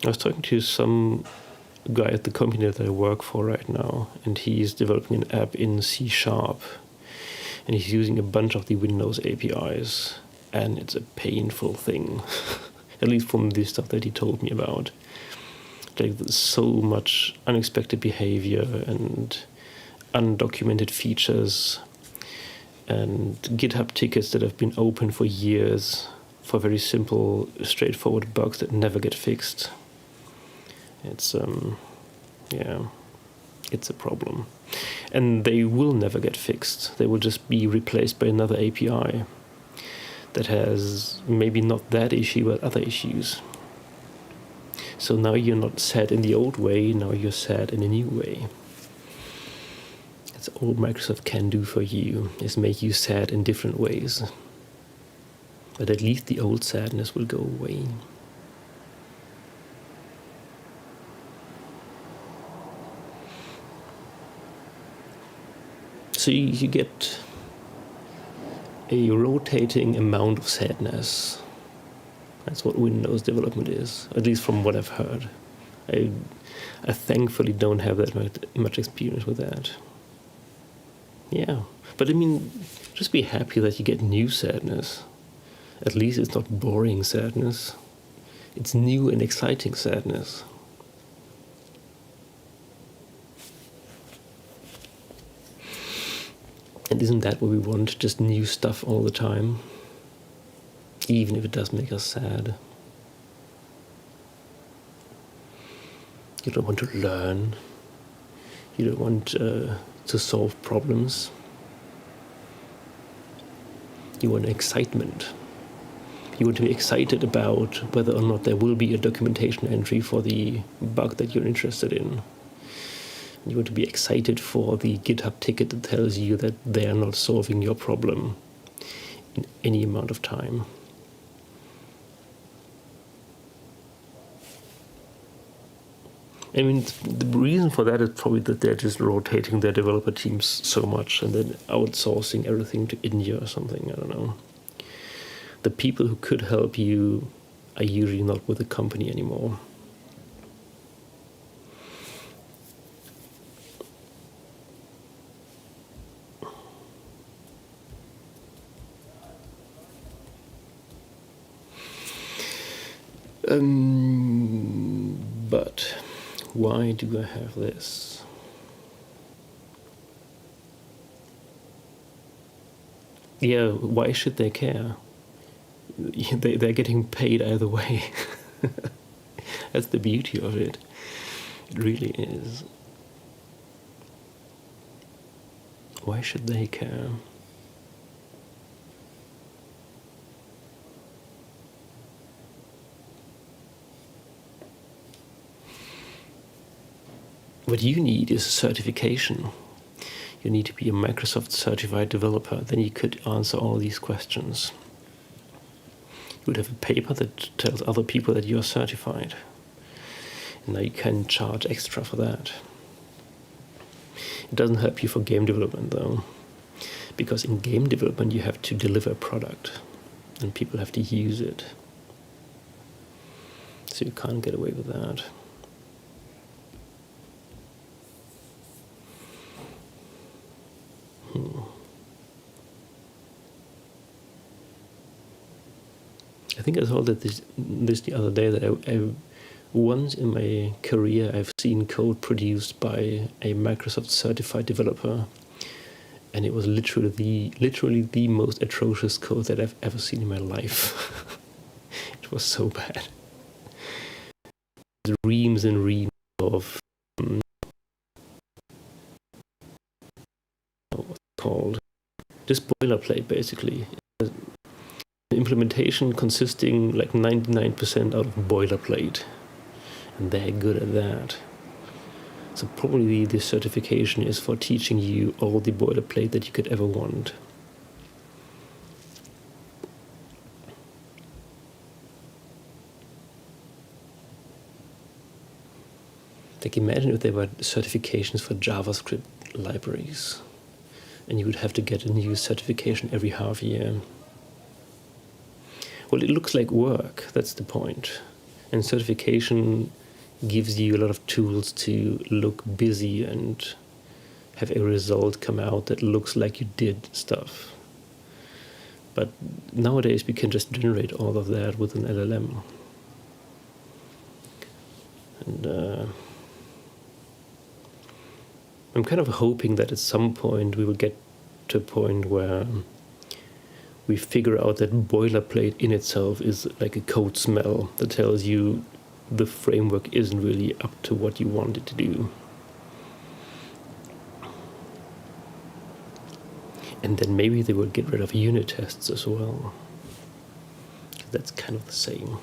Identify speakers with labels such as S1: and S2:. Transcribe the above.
S1: I was talking to some guy at the company that I work for right now, and he's developing an app in C#, and he's using a bunch of the Windows APIs, and it's a painful thing, at least from the stuff that he told me about. Like, there's so much unexpected behavior and undocumented features and GitHub tickets that have been open for years for very simple, straightforward bugs that never get fixed. It's, it's a problem. And they will never get fixed. They will just be replaced by another API that has maybe not that issue, but other issues. So now you're not sad in the old way, now you're sad in a new way. That's all Microsoft can do for you, is make you sad in different ways. But at least the old sadness will go away. So you get a rotating amount of sadness. That's what Windows development is, at least from what I've heard. I thankfully don't have that much experience with that. Yeah, but I mean, just be happy that you get new sadness. At least it's not boring sadness. It's new and exciting sadness. And isn't that what we want? Just new stuff all the time? Even if it does make us sad. You don't want to learn. You don't want to solve problems. You want excitement. You want to be excited about whether or not there will be a documentation entry for the bug that you're interested in. You want to be excited for the GitHub ticket that tells you that they are not solving your problem in any amount of time. I mean, the reason for that is probably that they're just rotating their developer teams so much and then outsourcing everything to India or something, I don't know. The people who could help you are usually not with the company anymore. But why do I have this? Yeah, why should they care? They're getting paid either way. That's the beauty of it. It really is. Why should they care? What you need is a certification. You need to be a Microsoft certified developer. Then you could answer all these questions. You would have a paper that tells other people that you are certified. And now you can charge extra for that. It doesn't help you for game development though. Because in game development you have to deliver a product. And people have to use it. So you can't get away with that. I think I saw that this the other day that I once in my career I've seen code produced by a Microsoft certified developer, and it was literally the most atrocious code that I've ever seen in my life. It was so bad. Reams and reams of what's it called? Just boilerplate basically. Implementation consisting like 99% out of boilerplate, and they're good at that. So probably the certification is for teaching you all the boilerplate that you could ever want. Like imagine if there were certifications for JavaScript libraries, and you would have to get a new certification every half year. Well, it looks like work, that's the point. And certification gives you a lot of tools to look busy and have a result come out that looks like you did stuff. But nowadays we can just generate all of that with an LLM. And I'm kind of hoping that at some point we will get to a point where we figure out that boilerplate in itself is like a code smell that tells you the framework isn't really up to what you want it to do. And then maybe they will get rid of unit tests as well. That's kind of the same.